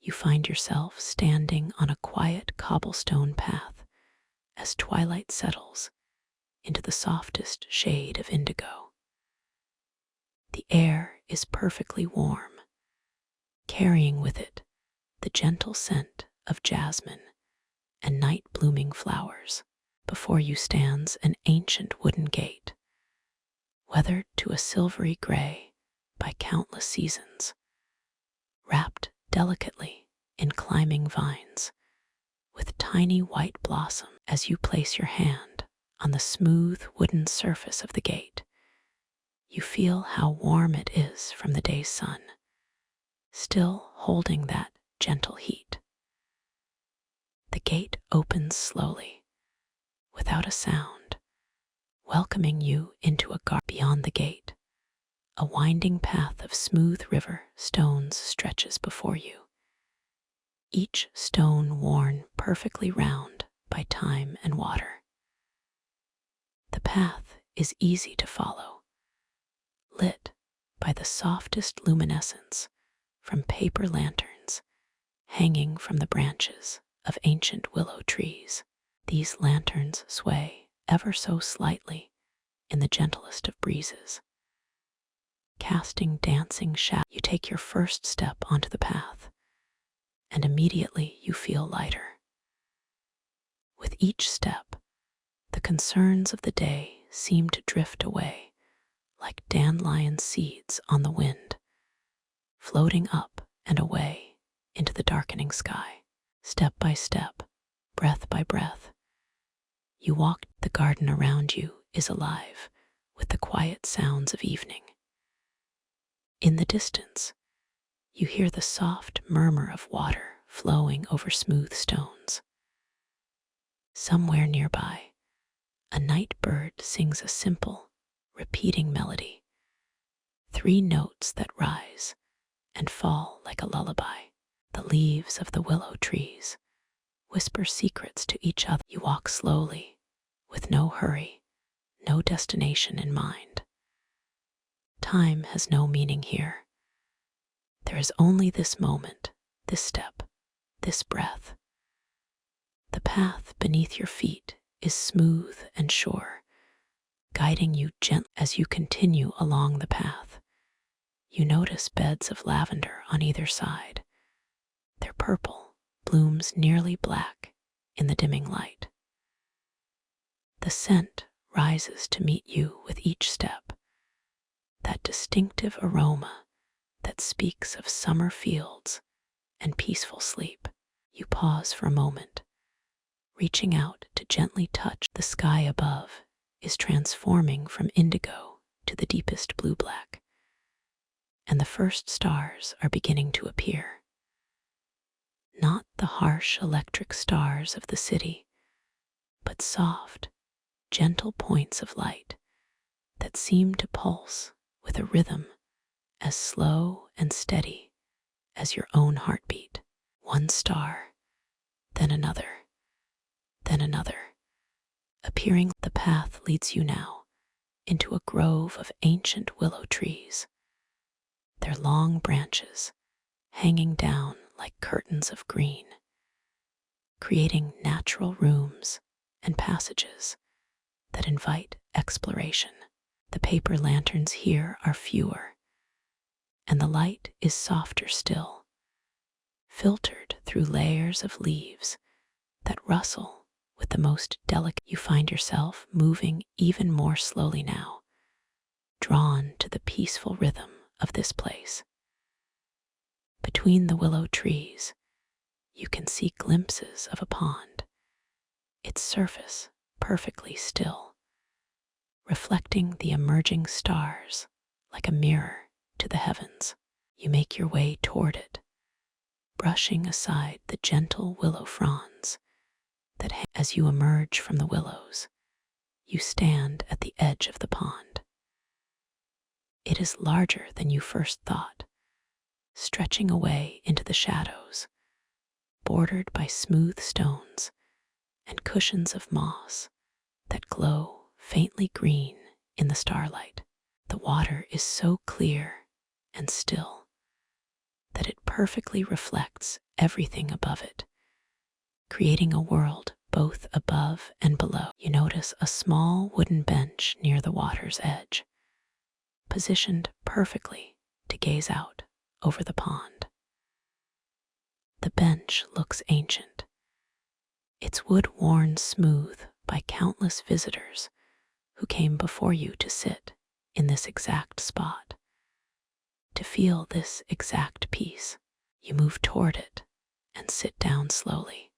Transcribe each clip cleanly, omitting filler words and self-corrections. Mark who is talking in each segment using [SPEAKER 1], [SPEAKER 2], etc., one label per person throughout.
[SPEAKER 1] You find yourself standing on a quiet cobblestone path as twilight settles into the softest shade of indigo. The air is perfectly warm, carrying with it the gentle scent of jasmine and night-blooming flowers. Before you stands an ancient wooden gate, weathered to a silvery gray by countless seasons, wrapped delicately in climbing vines, with tiny white blossom. As you place your hand on the smooth wooden surface of the gate, you feel how warm it is from the day's sun, still holding that gentle heat. The gate opens slowly, without a sound, welcoming you into a garden. Beyond the gate, a winding path of smooth river stones stretches before you, each stone worn perfectly round by time and water. The path is easy to follow, lit by the softest luminescence from paper lanterns hanging from the branches of ancient willow trees. These lanterns sway ever so slightly in the gentlest of breezes, casting dancing shadows. You take your first step onto the path, and immediately you feel lighter. With each step, the concerns of the day seem to drift away like dandelion seeds on the wind, floating up and away into the darkening sky. Step by step, breath by breath, you walk. The garden around you is alive with the quiet sounds of evening. In the distance, you hear the soft murmur of water flowing over smooth stones. Somewhere nearby, a night bird sings a simple, repeating melody, 3 notes that rise and fall like a lullaby. The leaves of the willow trees whisper secrets to each other. You walk slowly, with no hurry, no destination in mind. Time has no meaning here. There is only this moment, this step, this breath. The path beneath your feet is smooth and sure, guiding you gently. As you continue along the path, you notice beds of lavender on either side, their purple blooms nearly black in the dimming light. The scent rises to meet you with each step, that distinctive aroma that speaks of summer fields and peaceful sleep. You pause for a moment, reaching out to gently touch. The sky above is transforming from indigo to the deepest blue-black, and the first stars are beginning to appear. Not the harsh electric stars of the city, but soft, gentle points of light that seem to pulse with a rhythm as slow and steady as your own heartbeat. One star, then another, appearing. The path leads you now into a grove of ancient willow trees, their long branches hanging down like curtains of green, creating natural rooms and passages that invite exploration. The paper lanterns here are fewer, and the light is softer still, filtered through layers of leaves that rustle with the most delicate. You find yourself moving even more slowly now, drawn to the peaceful rhythm of this place. Between the willow trees, you can see glimpses of a pond, its surface perfectly still, reflecting the emerging stars like a mirror to the heavens. You make your way toward it, brushing aside the gentle willow fronds that as you emerge from the willows, you stand at the edge of the pond. It is larger than you first thought, stretching away into the shadows, bordered by smooth stones and cushions of moss that glow faintly green in the starlight. The water is so clear and still that it perfectly reflects everything above it, creating a world both above and below. You notice a small wooden bench near the water's edge, positioned perfectly to gaze out over the pond. The bench looks ancient, its wood worn smooth by countless visitors who came before you to sit in this exact spot, to feel this exact peace. You move toward it and sit down slowly,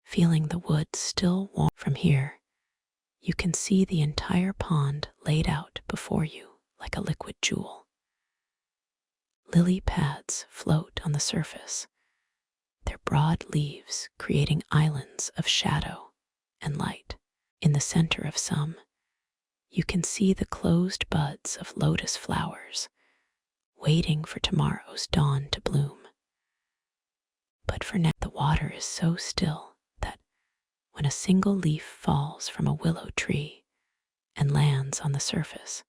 [SPEAKER 1] feeling the wood still warm. From here, you can see the entire pond laid out before you like a liquid jewel. Lily pads float on the surface, their broad leaves creating islands of shadow and light. In the center of some, you can see the closed buds of lotus flowers, waiting for tomorrow's dawn to bloom. But for now, the water is so still that when a single leaf falls from a willow tree and lands on the surface,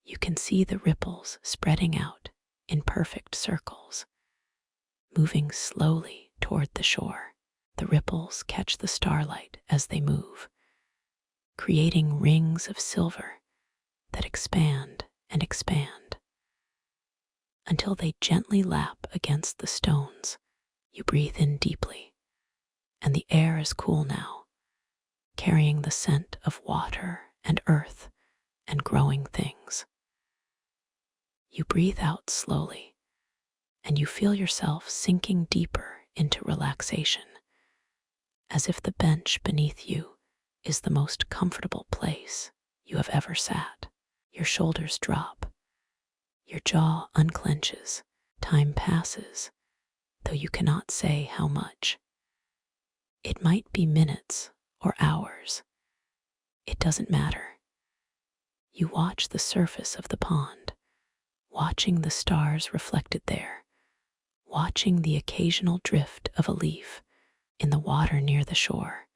[SPEAKER 1] you can see the ripples spreading out in perfect circles, moving slowly toward the shore. The ripples catch the starlight as they move, creating rings of silver that expand and expand until they gently lap against the stones. You breathe in deeply, and the air is cool now, carrying the scent of water and earth and growing things. You breathe out slowly, and you feel yourself sinking deeper into relaxation, as if the bench beneath you is the most comfortable place you have ever sat. Your shoulders drop, your jaw unclenches, time passes, though you cannot say how much. It might be minutes or hours. It doesn't matter. You watch the surface of the pond, watching the stars reflected there, watching the occasional drift of a leaf in the water near the shore.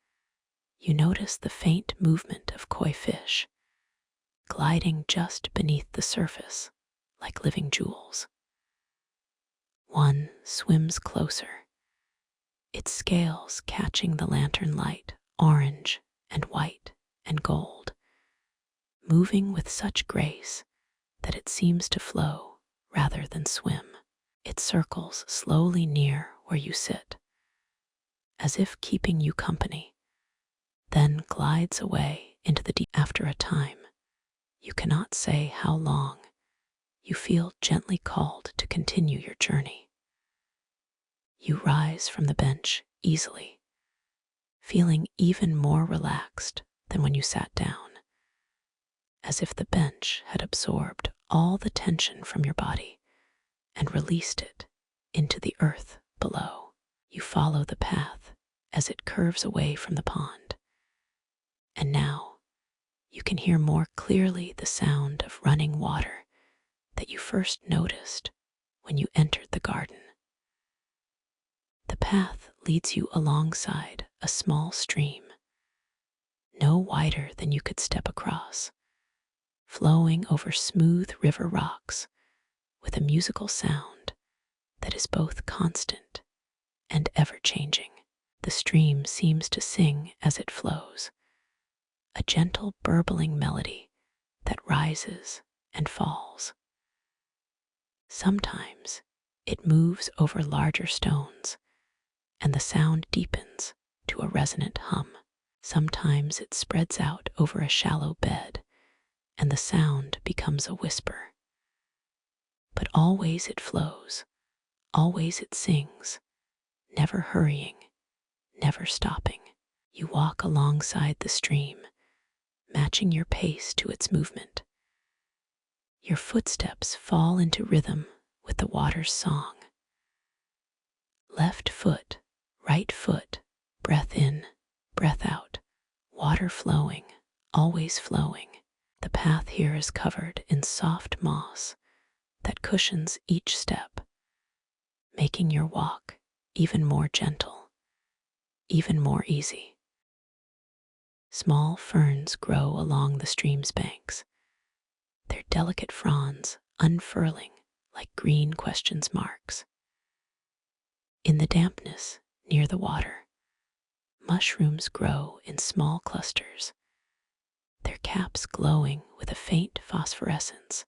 [SPEAKER 1] You notice the faint movement of koi fish, gliding just beneath the surface like living jewels. One swims closer, its scales catching the lantern light, orange and white and gold, moving with such grace that it seems to flow rather than swim. It circles slowly near where you sit, as if keeping you company, then glides away into the deep. After a time, you cannot say how long, you feel gently called to continue your journey. You rise from the bench easily, feeling even more relaxed than when you sat down, as if the bench had absorbed all the tension from your body and released it into the earth below. You follow the path as it curves away from the pond, and now you can hear more clearly the sound of running water that you first noticed when you entered the garden. The path leads you alongside a small stream, no wider than you could step across, flowing over smooth river rocks with a musical sound that is both constant and ever-changing. The stream seems to sing as it flows, a gentle burbling melody that rises and falls. Sometimes it moves over larger stones, and the sound deepens to a resonant hum. Sometimes it spreads out over a shallow bed, and the sound becomes a whisper. But always it flows, always it sings, never hurrying, never stopping. You walk alongside the stream, matching your pace to its movement. Your footsteps fall into rhythm with the water's song. Left foot, right foot, breath in, breath out, water flowing, always flowing. The path here is covered in soft moss that cushions each step, making your walk even more gentle, even more easy. Small ferns grow along the stream's banks, their delicate fronds unfurling like green question marks. In the dampness near the water, mushrooms grow in small clusters, their caps glowing with a faint phosphorescence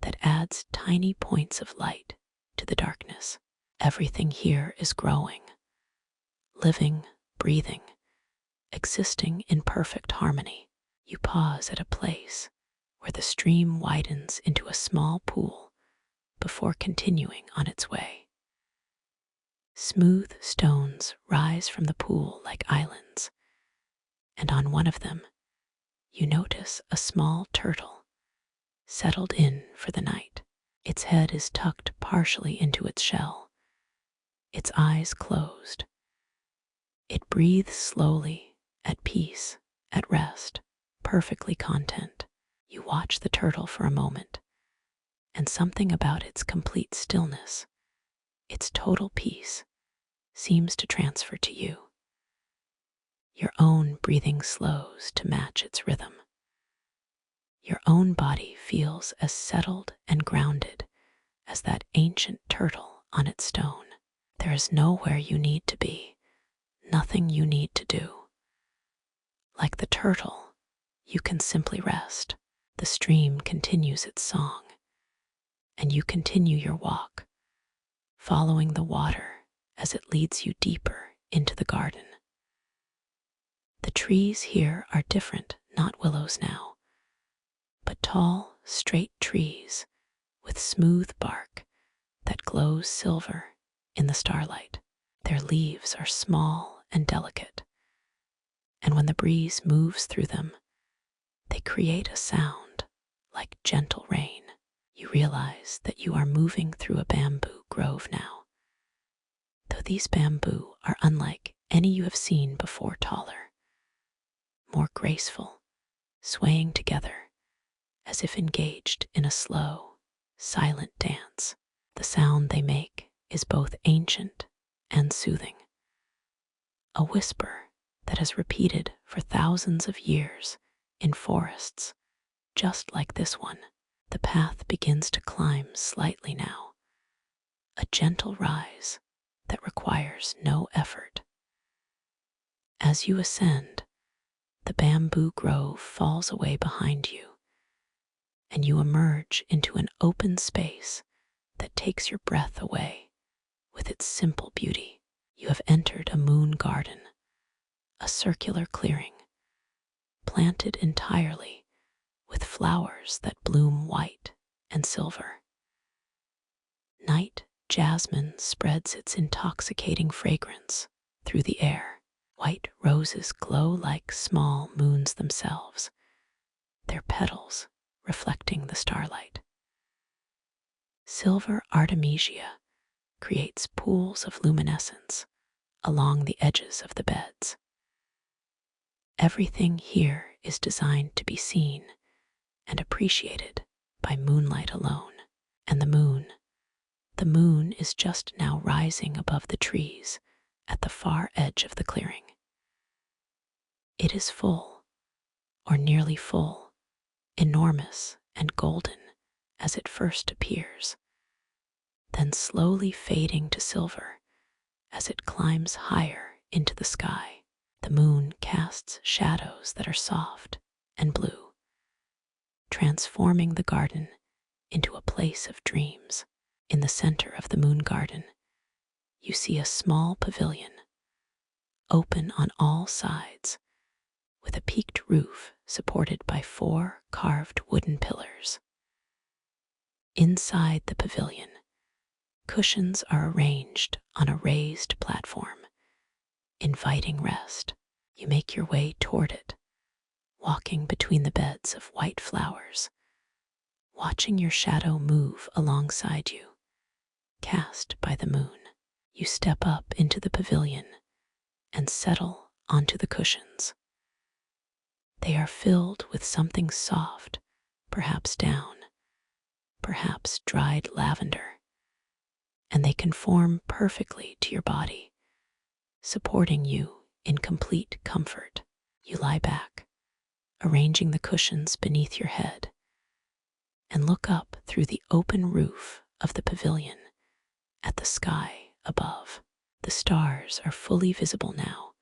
[SPEAKER 1] that adds tiny points of light to the darkness. Everything here is growing, living, breathing, existing in perfect harmony. You pause at a place where the stream widens into a small pool before continuing on its way. Smooth stones rise from the pool like islands, and on one of them, you notice a small turtle settled in for the night. Its head is tucked partially into its shell, its eyes closed. It breathes slowly, at peace, at rest, perfectly content. You watch the turtle for a moment, and something about its complete stillness, its total peace, seems to transfer to you. Your own breathing slows to match its rhythm. Your own body feels as settled and grounded as that ancient turtle on its stone. There is nowhere you need to be, nothing you need to do. Like the turtle, you can simply rest. The stream continues its song, and you continue your walk, following the water as it leads you deeper into the garden. The trees here are different, not willows now, but tall, straight trees with smooth bark that glows silver in the starlight. Their leaves are small and delicate, and when the breeze moves through them, they create a sound like gentle rain. You realize that you are moving through a bamboo grove now, though these bamboo are unlike any you have seen before. Taller, more graceful, swaying together as if engaged in a slow, silent dance. The sound they make is both ancient and soothing, a whisper that has repeated for thousands of years in forests just like this one. The path begins to climb slightly now, a gentle rise that requires no effort. As you ascend, the bamboo grove falls away behind you, and you emerge into an open space that takes your breath away with its simple beauty. You have entered a moon garden, a circular clearing, planted entirely with flowers that bloom white and silver. Night jasmine spreads its intoxicating fragrance through the air. White roses glow like small moons themselves, their petals reflecting the starlight. Silver artemisia creates pools of luminescence along the edges of the beds. Everything here is designed to be seen and appreciated by moonlight alone. And the moon is just now rising above the trees at the far edge of the clearing. It is full, or nearly full, enormous and golden as it first appears, then slowly fading to silver as it climbs higher into the sky. The moon casts shadows that are soft and blue, transforming the garden into a place of dreams. In the center of the moon garden, you see a small pavilion, open on all sides, with a peaked roof supported by 4 carved wooden pillars. Inside the pavilion, cushions are arranged on a raised platform, inviting rest. You make your way toward it, walking between the beds of white flowers, watching your shadow move alongside you, cast by the moon. You step up into the pavilion and settle onto the cushions. They are filled with something soft, perhaps down, perhaps dried lavender, and they conform perfectly to your body, supporting you in complete comfort. You lie back, arranging the cushions beneath your head, and look up through the open roof of the pavilion at the sky above. The stars are fully visible now,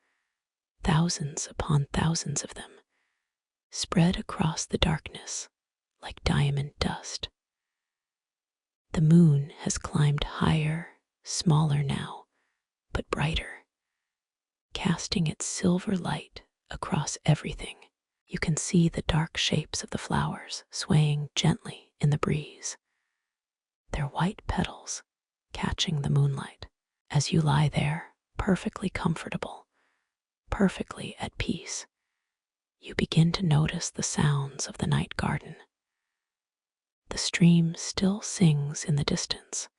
[SPEAKER 1] thousands upon thousands of them, spread across the darkness like diamond dust. The moon has climbed higher, smaller now, but brighter, casting its silver light across everything. You can see the dark shapes of the flowers swaying gently in the breeze, their white petals catching the moonlight. As you lie there, perfectly comfortable, perfectly at peace, you begin to notice the sounds of the night garden. The stream still sings in the distance,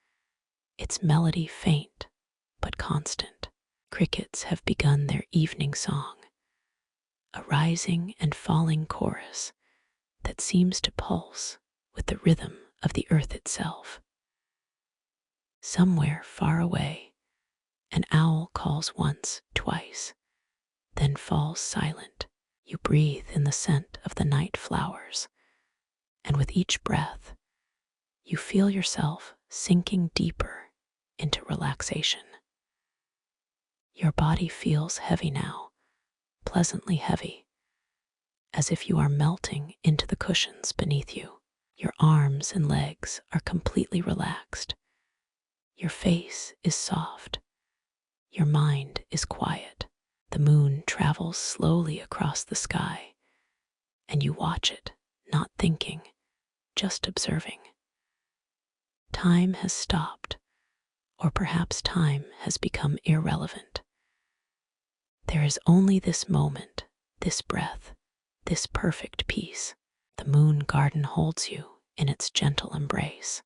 [SPEAKER 1] its melody faint but constant. Crickets have begun their evening song, a rising and falling chorus that seems to pulse with the rhythm of the earth itself. Somewhere far away, an owl calls once, twice, then falls silent. You breathe in the scent of the night flowers, and with each breath, you feel yourself sinking deeper into relaxation. Your body feels heavy now, pleasantly heavy, as if you are melting into the cushions beneath you. Your arms and legs are completely relaxed. Your face is soft. Your mind is quiet. The moon travels slowly across the sky, and you watch it, not thinking, just observing. Time has stopped, or perhaps time has become irrelevant. There is only this moment, this breath, this perfect peace. The moon garden holds you in its gentle embrace,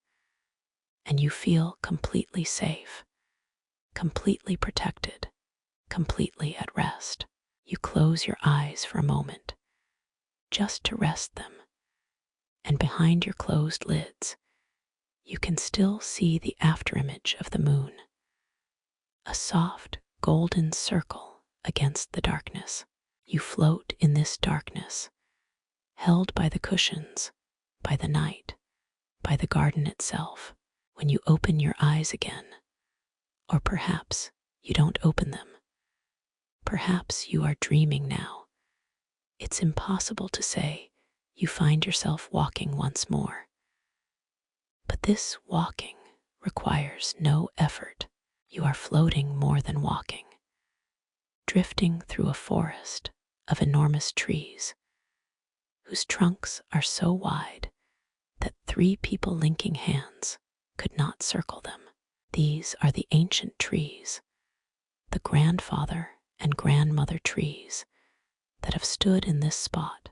[SPEAKER 1] and you feel completely safe, completely protected, completely at rest. You close your eyes for a moment, just to rest them, and behind your closed lids, you can still see the afterimage of the moon, a soft golden circle against the darkness. You float in this darkness, held by the cushions, by the night, by the garden itself. When you open your eyes again, or perhaps you don't open them, perhaps you are dreaming now. It's impossible to say. You find yourself walking once more. But this walking requires no effort. You are floating more than walking, drifting through a forest of enormous trees, whose trunks are so wide that 3 people linking hands could not circle them. These are the ancient trees, the grandfather and grandmother trees that have stood in this spot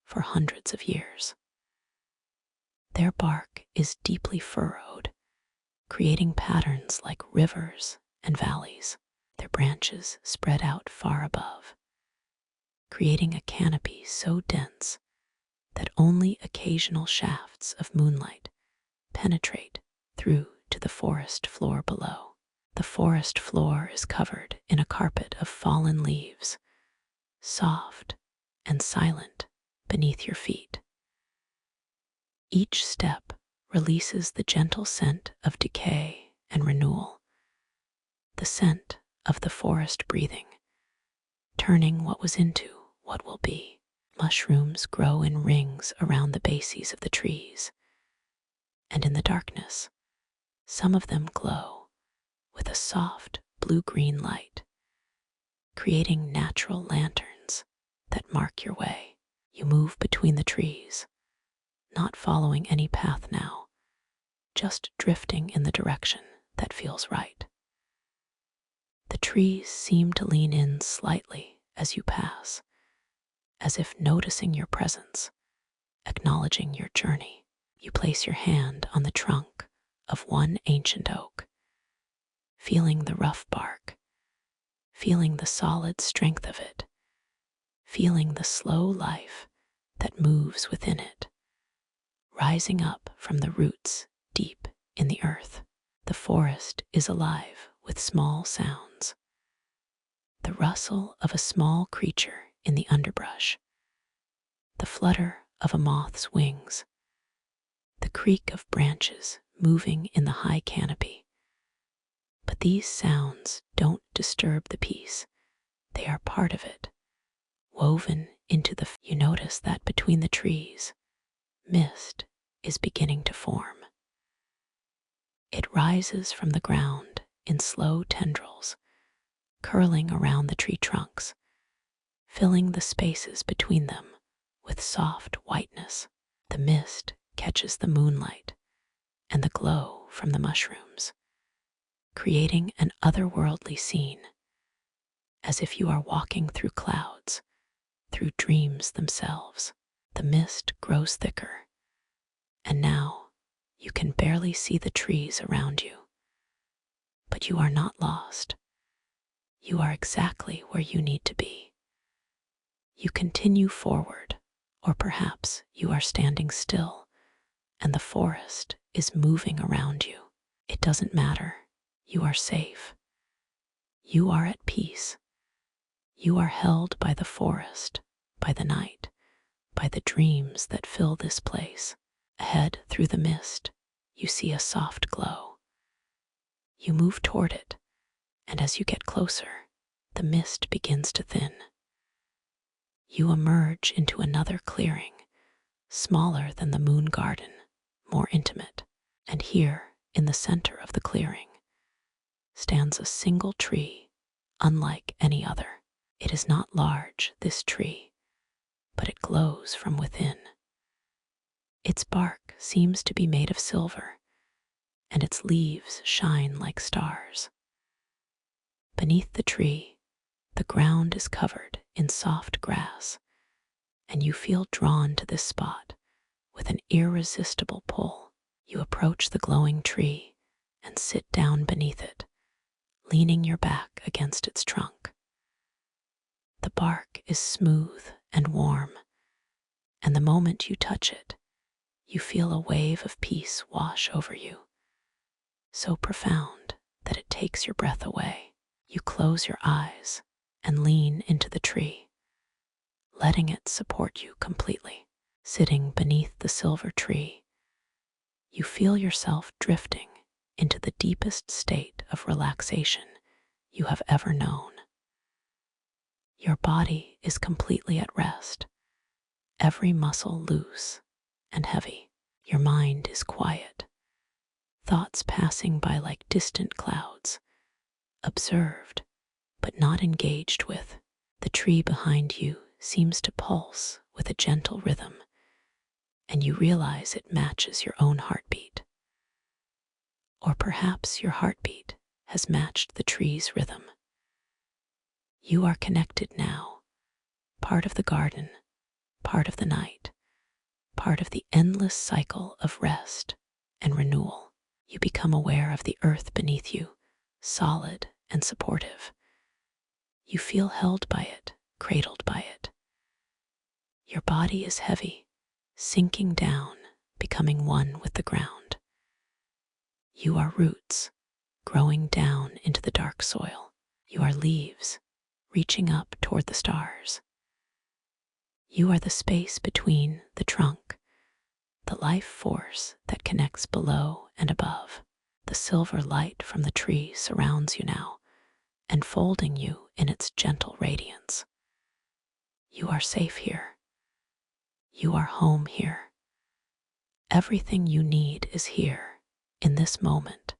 [SPEAKER 1] for hundreds of years. Their bark is deeply furrowed, creating patterns like rivers and valleys. Their branches spread out far above, creating a canopy so dense that only occasional shafts of moonlight penetrate through to the forest floor below. The forest floor is covered in a carpet of fallen leaves, soft and silent beneath your feet. Each step releases the gentle scent of decay and renewal, the scent of the forest breathing, turning what was into what will be. Mushrooms grow in rings around the bases of the trees, and in the darkness, some of them glow with a soft blue-green light, creating natural lanterns that mark your way. You move between the trees, not following any path now, just drifting in the direction that feels right. The trees seem to lean in slightly as you pass, as if noticing your presence, acknowledging your journey. You place your hand on the trunk of one ancient oak, feeling the rough bark, feeling the solid strength of it, feeling the slow life that moves within it, rising up from the roots deep in the earth. The forest is alive with small sounds. The rustle of a small creature in the underbrush, the flutter of a moth's wings, the creak of branches moving in the high canopy. But these sounds don't disturb the peace. They are part of it, woven into the. You notice that between the trees, mist is beginning to form. It rises from the ground in slow tendrils, curling around the tree trunks, filling the spaces between them with soft whiteness. The mist catches the moonlight and the glow from the mushrooms, creating an otherworldly scene, as if you are walking through clouds, through dreams themselves. The mist grows thicker, and now you can barely see the trees around you. But you are not lost. You are exactly where you need to be. You continue forward, or perhaps you are standing still, and the forest is moving around you. It doesn't matter. You are safe. You are at peace. You are held by the forest, by the night, by the dreams that fill this place. Ahead, through the mist, you see a soft glow. You move toward it, and as you get closer, the mist begins to thin. You emerge into another clearing, smaller than the moon garden, more intimate. And here, in the center of the clearing, stands a single tree, unlike any other. It is not large, this tree, but it glows from within. Its bark seems to be made of silver, and its leaves shine like stars. Beneath the tree, the ground is covered in soft grass, and you feel drawn to this spot with an irresistible pull. You approach the glowing tree and sit down beneath it, leaning your back against its trunk. The bark is smooth and warm, and the moment you touch it, you feel a wave of peace wash over you, so profound that it takes your breath away. You close your eyes and lean into the tree, letting it support you completely. Sitting beneath the silver tree, you feel yourself drifting into the deepest state of relaxation you have ever known. Your body is completely at rest, every muscle loose and heavy. Your mind is quiet, thoughts passing by like distant clouds, observed but not engaged with. The tree behind you seems to pulse with a gentle rhythm, and you realize it matches your own heartbeat. Or perhaps your heartbeat has matched the tree's rhythm. You are connected now, part of the garden, part of the night, part of the endless cycle of rest and renewal. You become aware of the earth beneath you, solid and supportive. You feel held by it, cradled by it. Your body is heavy, sinking down, becoming one with the ground. You are roots, growing down into the dark soil. You are leaves, reaching up toward the stars. You are the space between the trunk, the life force that connects below and above. The silver light from the tree surrounds you now, enfolding you in its gentle radiance. You are safe here. You are home here. Everything you need is here, in this moment,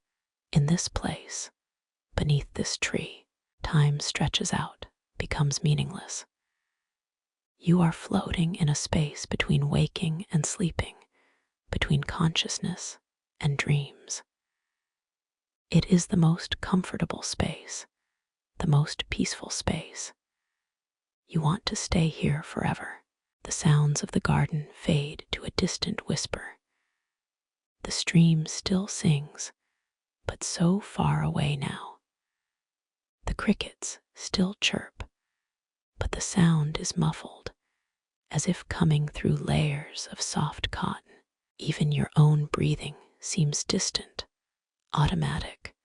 [SPEAKER 1] in this place, beneath this tree. Time stretches out, becomes meaningless. You are floating in a space between waking and sleeping, between consciousness and dreams. It is the most comfortable space, the most peaceful space. You want to stay here forever. The sounds of the garden fade to a distant whisper. The stream still sings, but so far away now. The crickets still chirp, but the sound is muffled, as if coming through layers of soft cotton. Even your own breathing seems distant, automatic,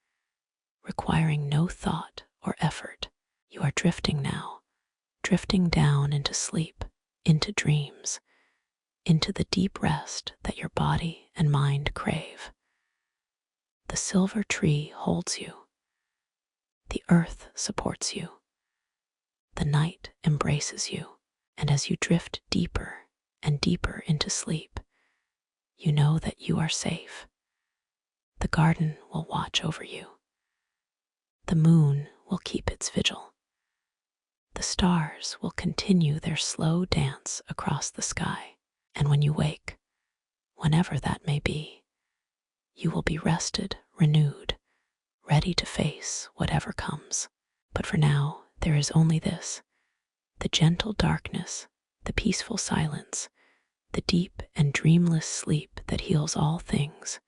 [SPEAKER 1] requiring no thought or effort. You are drifting now, drifting down into sleep, into dreams, into the deep rest that your body and mind crave. The silver tree holds you, The earth supports you. The night embraces you. And as you drift deeper and deeper into sleep, you know that you are safe. The garden will watch over you. The moon will keep its vigil. The stars will continue their slow dance across the sky. And when you wake, whenever that may be, you will be rested, renewed, ready to face whatever comes. But for now, there is only this: the gentle darkness, the peaceful silence, the deep and dreamless sleep that heals all things.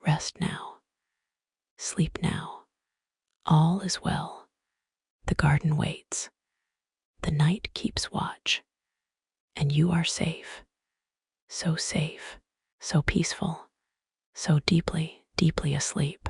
[SPEAKER 1] Rest now. Sleep now. All is well. The garden waits. The night keeps watch. And you are safe. So peaceful, so deeply, deeply asleep.